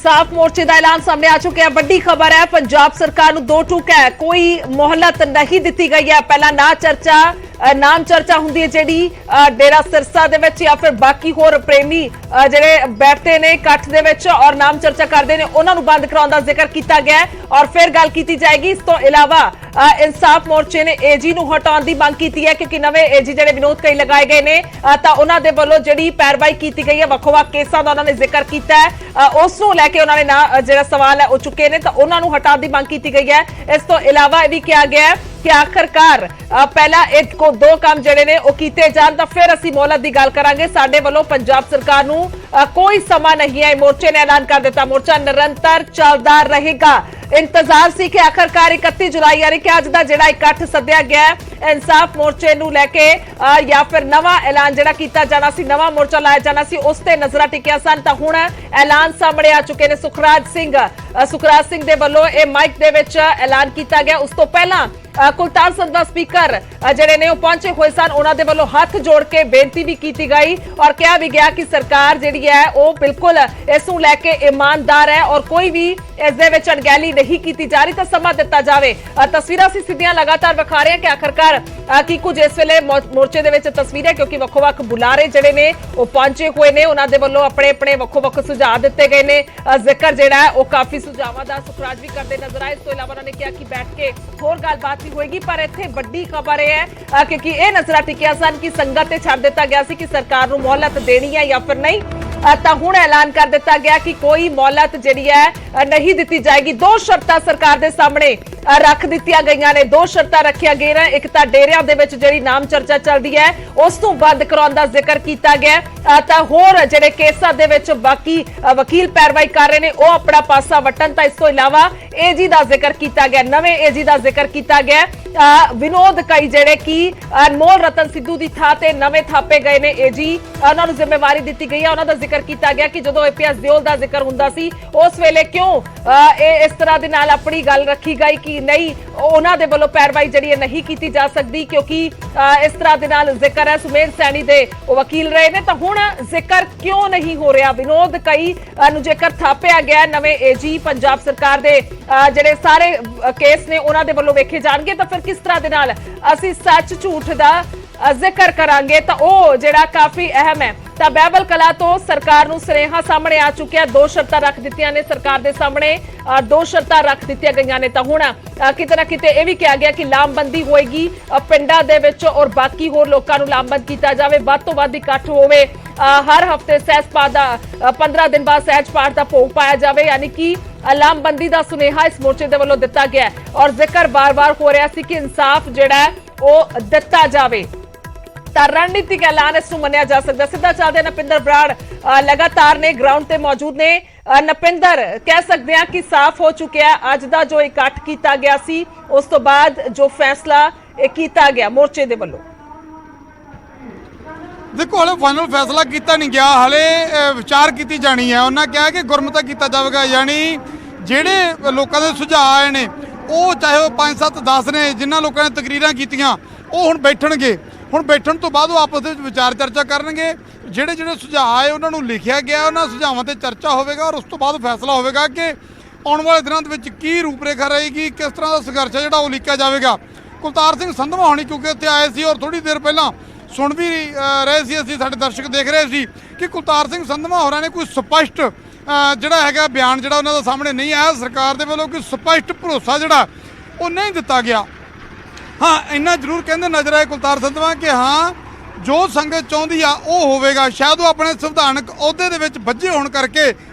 इंसाफ मोर्चे का ऐलान सामने आ चुका है। बड़ी खबर है, पंजाब सरकार नूं दो टूक है, कोई मोहलत नहीं दी गई है। पहला नाम चर्चा हुंदी है जिहड़ी डेरा सिरसा दे विच या फिर बाकी होर प्रेमी जिहड़े बैठते ने इकट्ठ दे विच और नाम चर्चा करते हैं उन्हां नूं बंद कराउण दा जिक्र किया गया है और फिर गल की जाएगी। इस तो इलावा इंसाफ मोर्चे ने एजी नूं हटाउण दी मंग कीती है क्योंकि नवे एजी जिहड़े विनोद कई लगाए गए ने तां उन्हां दे वल्लों जिहड़ी पैरवाई की गई है ਵੱਖ-ਵੱਖ केसां दा उन्होंने जिक्र किया है उस नूं लैके उन्होंने ना जिहड़ा सवाल है वो चुके ने तां उन्हां नूं हटाउण दी मंग की गई है। इस तो इलावा यह भी कहा गया है कि आखिरकार पहला एक को दो काम जिहड़े ने वो कीते जाण तां फिर असीं मोहलत दी गल करांगे। साडे वल्लों पंजाब सरकार नूं कोई समा नहीं है। मोर्चे ने ऐलान कर दिता, मोर्चा निरंतर चलदा रहेगा। इंतजार सी कि आखिरकार 31 जुलाई यानी कि अज दा जिहड़ा इकट्ठ सद्या गया है इंसाफ मोर्चे नूं लैके या फिर नवा ऐलान जिहड़ा कीता जाना सी, नवा मोर्चा लाया जाना सी, उस ते नजरां टिकिया सन तां हुण ऐलान सामने आ चुके ने। सुखराज सिंह दे वल्लों इह माइक दे विच ऐलान किया गया। उस तो पहला कुलतार संधवा स्पीकर जिहड़े ने पहुंचे हुए सन, उन्हां दे वल्लों हाथ जोड़ के बेनती भी की गई और कहा भी गया कि सरकार जिहड़ी है वो बिल्कुल इस नूं लैके ईमानदार है और कोई भी इस दे विच अणगहली नहीं की जा रही तो समा दिता जावे। तस्वीरां असीं सीधियां लगातार विखा रहे हैं कि आखिरकार की कुछ इस वेले मोर्चे दे विच तस्वीर है क्योंकि ਵੱਖ-ਵੱਖ बुलारे जिहड़े ने वो पहुंचे हुए ने, उन्हां दे वल्लों अपने अपने ਵੱਖ-ਵੱਖ सुझाव दिते गए ने। जिक्र जिहड़ा है वो काफी सुझावां दा सुखराज भी करते नजर आए। इस तो इलावा उन्होंने कहा कि बैठ के होर गलबात भी होएगी पर इत्थे बड़ी खबर है क्योंकि यह नजरां टिकिया सन कि संगत ते छड्ड दिता गया सी कि सरकार नूं मोहलत देनी है या फिर नहीं। तां हुण ऐलान कर दिता गया कि कोई मोहलत जिहड़ी है नहीं दी जाएगी। दो शर्तां सरकार दे सामने रख दित्तियां गईयां ने, दो शर्तां रखिया गईयां ने। एक तां डेरियां दे विच जिहड़ी नाम चर्चा चलदी है उस नूं बंद कराउण दा जिक्र कीता गया तां होर जिहड़े केसां दे विच बाकी वकील पैरवाई कर रहे ने वो अपना पासा वटन। तां इस तों इलावा एजी दा जिक्र कीता गया, नवे एजी दा जिक्र कीता गया। विनोद कई जिहड़े कि अनमोल रतन सिद्धू दी थां ते नवे थापे गए ने एजी, उन्हां नूं जिम्मेवारी दित्ती गई है। उन्हां दा जिक्र किया गया कि जदों एपीएस दिओल दा जिक्र हुंदा सी उस वेले क्यों इस तरह दे नाल अपनी गल रखी गई कि नहीं उन्हां दे वल्लों पैरवाई जिहड़ी नहीं की जा सकदी क्योंकि इस तरह दे नाल जिक्र है सुमेर सैनी दे वकील रहे ने। तां हुण जिक्र क्यों नहीं हो रहा? विनोद कई नूं जेकर थापिया गया नवे एजी पंजाब सरकार दे जिहड़े सारे केस ने उन्हां दे वल्लों वेखे जाणगे तां फिर किस तरह दे नाल असीं सच झूठ दा जिक्र करांगे तां ओह जिहड़ा काफी अहम है। तां बैबल कला तो सरकार नूं सुनेहा सामने आ चुकिया, दो शर्तां रख दित्तियां ने सरकार दे सामने, दो शर्तां रख दित्तियां गईयां ने। तां हुण किते ना किते यह भी कहा गया कि लामबंदी होएगी पिंडां दे विच और बाकी होर लोकां नूं लामबंद कीता जावे, वध तों वध इकट्ठ होवे, हर हफ्ते सहज पाठ दा 15 दिन बाद सहज पाठ दा भोग पाया जावे, यानी कि लामबंदी दा सुनेहा इस मोर्चे दे वल्लों दित्ता गया और जिक्र बार-बार हो रहा सी कि इंसाफ जिहड़ा है वो दित्ता जावे। रणनीतिक ऐलान इस मनिया जा सकता। सीधा चलते नपिंदर बराड़ लगातार ने ग्राउंड ते मौजूद ने। नपिंदर, कह सकते हैं कि साफ हो चुका है अज दा जो इकट्ठ किया गया सी उस तो बाद जो फैसला किया गया मोर्चे दे वल्लों? देखो हाले फाइनल फैसला किया नहीं गया, हाले विचार की जानी है। उन्होंने कहा कि गुरमता किया जाएगा, यानी जेडे लोगों के सुझाव आए ने वो चाहे वो 5 7 10 ने जिन्होंने लोगों ने तकरीरां कीतियां वो हुण बैठणगे। हुण बैठण तो बाद वो आपस में विचार चर्चा करनगे। ਜਿਹੜੇ ਜਿਹੜੇ ਸੁਝਾਅ ਆਏ ਉਹਨਾਂ ਨੂੰ ਲਿਖਿਆ ਗਿਆ, ਉਹਨਾਂ ਸੁਝਾਵਾਂ ਤੇ ਚਰਚਾ ਹੋਵੇਗਾ ਔਰ ਉਸ ਤੋਂ ਬਾਅਦ ਫੈਸਲਾ ਹੋਵੇਗਾ ਕਿ ਆਉਣ ਵਾਲੇ ਦਿਨਾਂ ਦੇ ਵਿੱਚ ਕੀ ਰੂਪਰੇਖਾ ਰਹੇਗੀ, ਕਿਸ ਤਰ੍ਹਾਂ ਦਾ ਸੰਘਰਸ਼ ਹੈ ਜਿਹੜਾ ਉਹ ਲਿਖਿਆ ਜਾਵੇਗਾ। ਕੁਲਤਾਰ ਸਿੰਘ ਸੰਧਵਾ ਹੋਣੀ ਕਿਉਂਕਿ ਇੱਥੇ ਆਏ ਸੀ ਔਰ ਥੋੜੀ ਦੇਰ ਪਹਿਲਾਂ ਸੁਣ ਵੀ ਰਹੇ ਸੀ, ਅਸੀਂ ਸਾਡੇ ਦਰਸ਼ਕ ਦੇਖ ਰਹੇ ਸੀ ਕਿ ਕੁਲਤਾਰ ਸਿੰਘ ਸੰਧਵਾ ਹੋਰਾਂ ਨੇ ਕੋਈ ਸਪਸ਼ਟ ਜਿਹੜਾ ਹੈਗਾ ਬਿਆਨ ਜਿਹੜਾ ਉਹਨਾਂ ਦਾ ਸਾਹਮਣੇ ਨਹੀਂ ਆਇਆ। ਸਰਕਾਰ ਦੇ ਵੱਲੋਂ ਕੋਈ ਸਪਸ਼ਟ ਭਰੋਸਾ ਜਿਹੜਾ ਉਹ ਨਹੀਂ ਦਿੱਤਾ ਗਿਆ। हाँ इन्ना जरूर कहते नजर आए कुलतार संधवा कि हाँ जो संगत चाहती आ वो होवेगा। शायद वो अपने संविधानक अहुदे दे विच बझे होने करके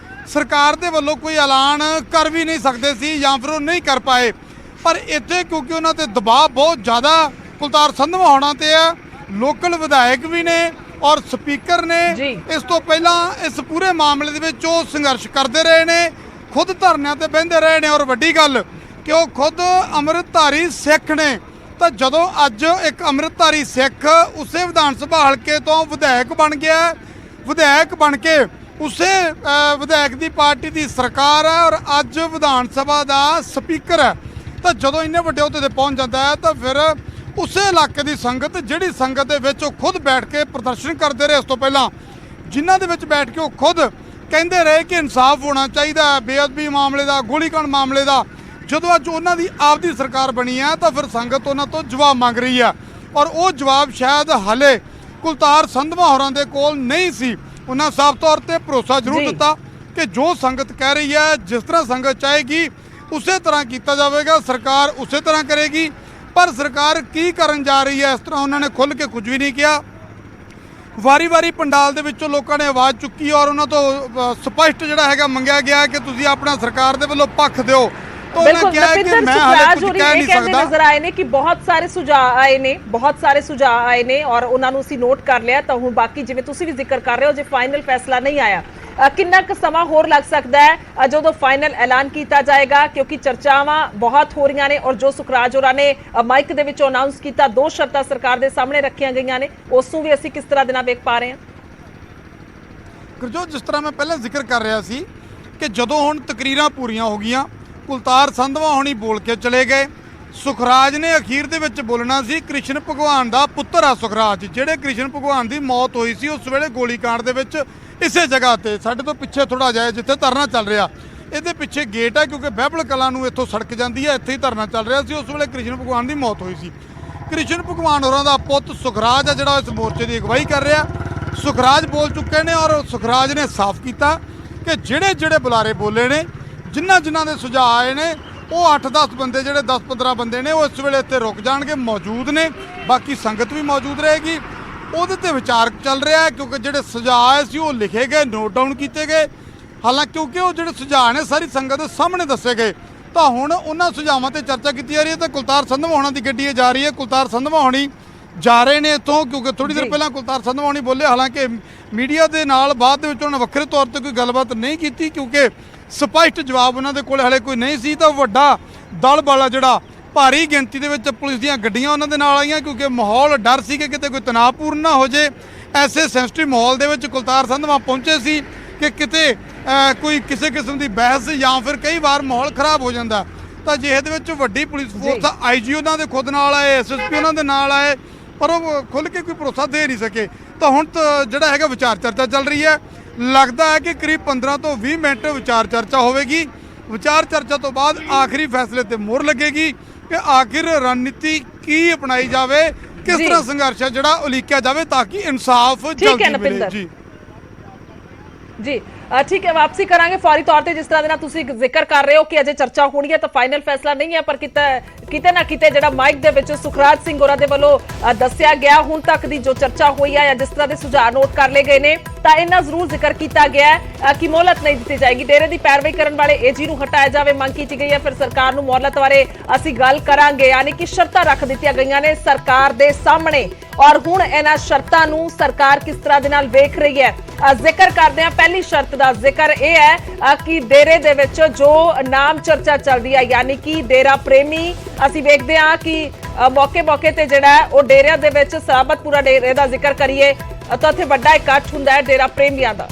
सरकार दे वल्लों कोई ऐलान कर भी नहीं सकते सी या फिर वो नहीं कर पाए, पर इत्थे क्योंकि उन्हां ते दबाव बहुत ज़्यादा कुलतार संधवा होना ते है, लोकल विधायक भी ने और स्पीकर ने इस तो पहला इस पूरे मामले दे विच वो संघर्ष करते रहे ने, खुद धरनिਆਂ ते बहिंदे रहे ने। और वड्डी गल कि वो खुद अमृतधारी सिख ने। तो जदों अज एक अमृतधारी सिख उसे विधान सभा हल्के तो विधायक बन गया, विधायक बन के उसे विधायक की पार्टी की सरकार है और अज विधान सभा का स्पीकर है, तो जदों इन्ने वड्डे अहुदे ते पहुँच जाता है तो फिर उस इलाके की संगत जिहड़ी संगत दे विच खुद बैठ के प्रदर्शन करते रहे, इस तो पहला जिन्हां दे विच बैठ के वो खुद ਕਹਿੰਦੇ ਰਹੇ ਕਿ ਇਨਸਾਫ ਹੋਣਾ ਚਾਹੀਦਾ ਹੈ ਬੇਅਦਬੀ ਮਾਮਲੇ ਦਾ, ਗੋਲੀकांड ਮਾਮਲੇ ਦਾ। ਜਦੋਂ ਅੱਜ ਉਹਨਾਂ ਦੀ ਆਪਦੀ ਸਰਕਾਰ ਬਣੀ ਹੈ ਤਾਂ ਫਿਰ ਸੰਗਤ ਉਹਨਾਂ ਤੋਂ ਜਵਾਬ ਮੰਗ ਰਹੀ ਹੈ, ਔਰ ਉਹ ਜਵਾਬ ਸ਼ਾਇਦ ਹਲੇ ਕੁਲਤਾਰ ਸੰਧਵਾ ਹੋਰਾਂ ਦੇ ਕੋਲ ਨਹੀਂ ਸੀ। ਉਹਨਾਂ ਸਾਫ਼ ਤੌਰ ਤੇ ਭਰੋਸਾ ਜ਼ਰੂਰ ਦਿੱਤਾ ਕਿ ਜੋ ਸੰਗਤ ਕਹਿ ਰਹੀ ਹੈ, ਜਿਸ ਤਰ੍ਹਾਂ ਸੰਗਤ ਚਾਹੇਗੀ ਉਸੇ ਤਰ੍ਹਾਂ ਕੀਤਾ ਜਾਵੇਗਾ, ਸਰਕਾਰ ਉਸੇ ਤਰ੍ਹਾਂ ਕਰੇਗੀ। ਪਰ ਸਰਕਾਰ ਕੀ ਕਰਨ ਜਾ ਰਹੀ ਹੈ, ਇਸ ਤਰ੍ਹਾਂ ਉਹਨਾਂ ਨੇ ਖੁੱਲ੍ਹ ਕੇ ਕੁਝ ਵੀ ਨਹੀਂ ਕਿਹਾ। ਵਾਰੀ-ਵਾਰੀ ਪੰਡਾਲ ਦੇ ਵਿੱਚੋਂ ਲੋਕਾਂ ਨੇ ਆਵਾਜ਼ ਚੁੱਕੀ ਔਰ ਉਹਨਾਂ ਤੋਂ ਸਪਸ਼ਟ ਜਿਹੜਾ ਹੈਗਾ ਮੰਗਿਆ ਗਿਆ ਕਿ ਤੁਸੀਂ ਆਪਣਾ ਸਰਕਾਰ ਦੇ ਵੱਲੋਂ ਪੱਖ ਦਿਓ। ਤਾਂ ਉਹਨਾਂ ਕਿਹਾ ਕਿ ਮੈਂ ਹਾਲੇ ਕੁਝ ਕਹਿ ਨਹੀਂ ਸਕਦਾ। ਨਜ਼ਰ ਆਏ ਨੇ ਕਿ ਬਹੁਤ ਸਾਰੇ ਸੁਝਾਅ ਆਏ ਨੇ ਔਰ ਉਹਨਾਂ ਨੂੰ ਅਸੀਂ ਨੋਟ ਕਰ ਲਿਆ। ਤਾਂ ਹੁਣ ਬਾਕੀ ਜਿਵੇਂ ਤੁਸੀਂ ਵੀ ਜ਼ਿਕਰ ਕਰ ਰਹੇ ਹੋ, ਜੇ ਫਾਈਨਲ ਫੈਸਲਾ ਨਹੀਂ ਆਇਆ, ਕਿੰਨਾ ਕੁ ਸਮਾਂ ਹੋਰ ਲੱਗ ਸਕਦਾ ਹੈ ਜਦੋਂ ਫਾਈਨਲ ਐਲਾਨ ਕੀਤਾ ਜਾਏਗਾ? ਕਿਉਂਕਿ ਚਰਚਾਵਾਂ ਬਹੁਤ ਹੋ ਰਹੀਆਂ ਨੇ ਔਰ ਜੋ ਸੁਖਰਾਜ ਹੋਰਾਂ ਨੇ ਮਾਈਕ ਦੇ ਵਿੱਚੋਂ ਅਨਾਉਂਸ ਕੀਤਾ, 2 ਸ਼ਰਤਾਂ ਸਰਕਾਰ ਦੇ ਸਾਹਮਣੇ ਰੱਖੀਆਂ ਗਈਆਂ ਨੇ, ਉਸ ਨੂੰ ਵੀ ਅਸੀਂ ਕਿਸ ਤਰ੍ਹਾਂ ਦੇ ਨਾਲ ਵੇਖ ਪਾ ਰਹੇ ਹਾਂ? ਗੁਰਜੋਤ, ਜਿਸ ਤਰ੍ਹਾਂ ਮੈਂ ਪਹਿਲਾਂ ਜ਼ਿਕਰ ਕਰ ਰਿਹਾ ਸੀ ਕਿ ਜਦੋਂ ਹੁਣ ਤਕਰੀਰਾਂ ਪੂਰੀਆਂ ਹੋ ਗਈਆਂ, ਕੁਲਤਾਰ ਸੰਧਵਾ ਹੋਣੀ ਬੋਲ ਕੇ ਚਲੇ ਗਏ। ਸੁਖਰਾਜ ਨੇ ਅਖੀਰ ਦੇ ਵਿੱਚ ਬੋਲਣਾ ਸੀ। ਕ੍ਰਿਸ਼ਨ ਭਗਵਾਨ ਦਾ ਪੁੱਤਰ ਆ ਸੁਖਰਾਜ, ਜਿਹੜੇ ਕ੍ਰਿਸ਼ਨ ਭਗਵਾਨ ਦੀ ਮੌਤ ਹੋਈ ਸੀ ਉਸ ਵੇਲੇ ਗੋਲੀकांड ਦੇ ਵਿੱਚ, ਇਸੇ ਜਗ੍ਹਾ ਤੇ ਸਾਡੇ ਤੋਂ ਪਿੱਛੇ ਥੋੜਾ ਜਾਏ ਜਿੱਥੇ ਧਰਨਾ ਚੱਲ ਰਿਹਾ, ਇਹਦੇ ਪਿੱਛੇ ਗੇਟ ਹੈ ਕਿਉਂਕਿ ਬਹਿਬਲ ਕਲਾਂ ਨੂੰ ਇੱਥੋਂ ਸੜਕ ਜਾਂਦੀ ਹੈ, ਇੱਥੇ ਹੀ ਧਰਨਾ ਚੱਲ ਰਿਹਾ ਸੀ। ਉਸ ਵੇਲੇ ਕ੍ਰਿਸ਼ਨ ਭਗਵਾਨ ਦੀ ਮੌਤ ਹੋਈ ਸੀ। ਕ੍ਰਿਸ਼ਨ ਭਗਵਾਨ ਹੋਰਾਂ ਦਾ ਪੁੱਤ ਸੁਖਰਾਜ ਆ ਜਿਹੜਾ ਇਸ ਮੋਰਚੇ ਦੀ ਅਗਵਾਈ ਕਰ ਰਿਹਾ। ਸੁਖਰਾਜ ਬੋਲ ਚੁੱਕੇ ਨੇ ਔਰ ਸੁਖਰਾਜ ਨੇ ਸਾਫ਼ ਕੀਤਾ ਕਿ ਜਿਹੜੇ ਬੁਲਾਰੇ ਬੋਲੇ ਨੇ, ਜਿਨ੍ਹਾਂ ਦੇ ਸੁਝਾਅ ਆਏ ਨੇ, ਉਹ 8-10 ਬੰਦੇ, ਜਿਹੜੇ 10-15 ਬੰਦੇ ਨੇ, ਉਹ ਇਸ ਵੇਲੇ ਇੱਥੇ ਰੁਕ ਜਾਣਗੇ, ਮੌਜੂਦ ਨੇ। ਬਾਕੀ ਸੰਗਤ ਵੀ ਮੌਜੂਦ ਰਹੇਗੀ। ਉਹਦੇ ਤੇ ਵਿਚਾਰ ਚੱਲ ਰਿਹਾ ਹੈ ਕਿਉਂਕਿ ਜਿਹੜੇ ਸੁਝਾਅ ਆਏ ਸੀ ਉਹ ਲਿਖੇ ਗਏ, ਨੋਟ ਡਾਊਨ ਕੀਤੇ ਗਏ। ਹਾਲਾਂਕਿ ਕਿਉਂਕਿ ਉਹ ਜਿਹੜੇ ਸੁਝਾਅ ਨੇ ਸਾਰੀ ਸੰਗਤ ਦੇ ਸਾਹਮਣੇ ਦੱਸੇ ਗਏ, ਤਾਂ ਹੁਣ ਉਹਨਾਂ ਸੁਝਾਵਾਂ ਤੇ ਚਰਚਾ ਕੀਤੀ ਜਾ ਰਹੀ ਹੈ। ਤੇ ਕੁਲਤਾਰ ਸੰਧਵਾ ਹੋਣਾ ਦੀ ਗੱਡੀ ਜਾ ਰਹੀ ਹੈ। ਕੁਲਤਾਰ ਸੰਧਵਾ ਹੋਣੀ ਜਾ ਰਹੇ ਨੇ ਇੱਥੋਂ ਕਿਉਂਕਿ ਥੋੜੀ ਦੇਰ ਪਹਿਲਾਂ ਕੁਲਤਾਰ ਸੰਧਵਾ ਹੋਣੀ ਬੋਲੇ। ਹਾਲਾਂਕਿ ਮੀਡੀਆ ਦੇ ਨਾਲ ਬਾਅਦ ਦੇ ਵਿੱਚ ਉਹਨਾਂ ਵੱਖਰੇ ਤੌਰ ਤੇ ਕੋਈ ਗੱਲਬਾਤ ਨਹੀਂ ਕੀਤੀ ਕਿਉਂਕਿ ਸਪਸ਼ਟ ਜਵਾਬ ਉਹਨਾਂ ਦੇ ਕੋਲ ਹਲੇ ਕੋਈ ਨਹੀਂ ਸੀ। ਤਾਂ ਵੱਡਾ ਦਲ ਵਾਲਾ ਜਿਹੜਾ ਭਾਰੀ ਗਿਣਤੀ ਦੇ ਵਿੱਚ ਪੁਲਿਸ ਦੀਆਂ ਗੱਡੀਆਂ ਉਹਨਾਂ ਦੇ ਨਾਲ ਆਈਆਂ ਕਿਉਂਕਿ ਮਾਹੌਲ ਡਰ ਸੀ ਕਿ ਕਿਤੇ ਕੋਈ ਤਣਾਅਪੂਰਨ ਨਾ ਹੋ ਜੇ। ਐਸੇ ਸੈਂਸਿਟਿਵ ਮਾਹੌਲ ਦੇ ਵਿੱਚ ਕੁਲਤਾਰ ਸੰਧਵਾ ਪਹੁੰਚੇ ਸੀ ਕਿ ਕਿਤੇ ਕੋਈ ਕਿਸੇ ਕਿਸਮ ਦੀ ਬਹਿਸ ਜਾਂ ਫਿਰ ਕਈ ਵਾਰ ਮਾਹੌਲ ਖਰਾਬ ਹੋ ਜਾਂਦਾ। ਤਾਂ ਜਿਹੇ ਦੇ ਵਿੱਚ ਵੱਡੀ ਪੁਲਿਸ ਫੋਰਸ, IG ਉਹਨਾਂ ਦੇ ਖੁਦ ਨਾਲ ਆਏ, SSP ਉਹਨਾਂ ਦੇ ਨਾਲ ਆਏ, ਪਰ ਉਹ ਖੁੱਲ੍ਹ ਕੇ ਕੋਈ ਭਰੋਸਾ ਦੇ ਨਹੀਂ ਸਕੇ। ਤਾਂ ਹੁਣ ਜਿਹੜਾ ਹੈਗਾ ਵਿਚਾਰ ਚਰਚਾ ਚੱਲ ਰਹੀ ਹੈ। ਲੱਗਦਾ ਹੈ ਕਿ ਕਰੀਬ 15 ਤੋਂ 20 ਮਿੰਟ ਵਿਚਾਰ ਚਰਚਾ ਹੋਵੇਗੀ। ਵਿਚਾਰ ਚਰਚਾ ਤੋਂ ਬਾਅਦ ਆਖਰੀ ਫੈਸਲੇ ਤੇ ਮੋਹਰ ਲੱਗੇਗੀ ਕਿ ਆਖਿਰ ਰਣਨੀਤੀ ਕੀ ਅਪਣਾਈ ਜਾਵੇ, ਕਿਸ ਤਰ੍ਹਾਂ ਸੰਘਰਸ਼ ਜਿਹੜਾ ਉਲੀਕਿਆ ਜਾਵੇ ਤਾਂ ਕਿ ਇਨਸਾਫ ਜਲਦੀ ਮਿਲੇ। ਜੀ ਠੀਕ ਹੈ, ਵਾਪਸੀ ਕਰਾਂਗੇ ਫੌਰੀ ਤੌਰ ਤੇ। ਜਿਸ ਤਰ੍ਹਾਂ ਦੇ ਨਾਲ ਤੁਸੀਂ ਜ਼ਿਕਰ ਕਰ ਰਹੇ ਹੋ ਕਿ ਅਜੇ ਚਰਚਾ ਹੋਣੀ ਹੈ ਤਾਂ ਫਾਈਨਲ ਫੈਸਲਾ ਨਹੀਂ ਹੈ, ਪਰ ਕਿਤੇ ਨਾ ਕਿਤੇ ਜਿਹੜਾ ਮਾਈਕ ਦੇ ਵਿੱਚ ਸੁਖਰਾਜ ਸਿੰਘ ਹੋਰਾਂ ਦੇ ਵੱਲੋਂ ਦੱਸਿਆ ਗਿਆ ਹੁਣ ਤੱਕ ਦੀ ਜੋ ਚਰਚਾ ਹੋਈ ਹੈ ਜਾਂ ਜਿਸ ਤਰ੍ਹਾਂ ਦੇ ਸੁਝਾਅ ਨੋਟ ਕਰ ਲਏ ਗਏ ਨੇ, ਤਾਂ ਇਹਨਾਂ ਜ਼ਰੂਰ ਜ਼ਿਕਰ ਕੀਤਾ ਗਿਆ ਹੈ ਕਿ ਮੋਹਲਤ ਨਹੀਂ ਦਿੱਤੀ ਜਾਏਗੀ। ਡੇਰੇ ਦੀ ਪੈਰਵਾਈ ਕਰਨ ਵਾਲੇ AG ਨੂੰ ਹਟਾਇਆ ਜਾਵੇ, ਮੰਗ ਕੀਤੀ ਗਈ ਹੈ। ਫਿਰ ਸਰਕਾਰ ਨੂੰ ਮੋਹਲਤ ਬਾਰੇ ਅਸੀਂ ਗੱਲ ਕਰਾਂਗੇ, ਯਾਨੀ ਕਿ ਸ਼ਰਤਾਂ ਰੱਖ ਦਿੱਤੀਆਂ ਗਈਆਂ ਨੇ ਸਰਕਾਰ ਦੇ ਸਾਹਮਣੇ। ਔਰ ਹੁਣ ਇਹਨਾਂ ਸ਼ਰਤਾਂ ਨੂੰ ਸਰਕਾਰ ਕਿਸ ਤਰ੍ਹਾਂ ਦੇ ਨਾਲ ਵੇਖ ਰਹੀ ਹੈ, ਜ਼ਿਕਰ ਕਰਦੇ ਹਾਂ। ਪਹਿਲੀ ਸ਼ਰਤ ਦਾ ਜ਼ਿਕਰ ਇਹ ਹੈ ਕਿ ਡੇਰੇ ਦੇ ਵਿੱਚ ਜੋ ਨਾਮ ਚਰਚਾ ਚੱਲਦੀ ਹੈ, ਯਾਨੀ ਕਿ ਡੇਰਾ ਪ੍ਰੇਮੀ, ਅਸੀਂ ਵੇਖਦੇ ਹਾਂ ਕਿ ਮੌਕੇ ਤੇ ਜਿਹੜਾ ਉਹ ਡੇਰਿਆਂ ਦੇ ਵਿੱਚ ਸਰਾਬਤਪੁਰਾ ਡੇਰੇ ਦਾ ਜ਼ਿਕਰ ਕਰੀਏ ਤਾਂ ਉੱਥੇ ਵੱਡਾ ਇਕੱਠ ਹੁੰਦਾ ਹੈ ਡੇਰਾ ਪ੍ਰੇਮੀਆਂ ਦਾ।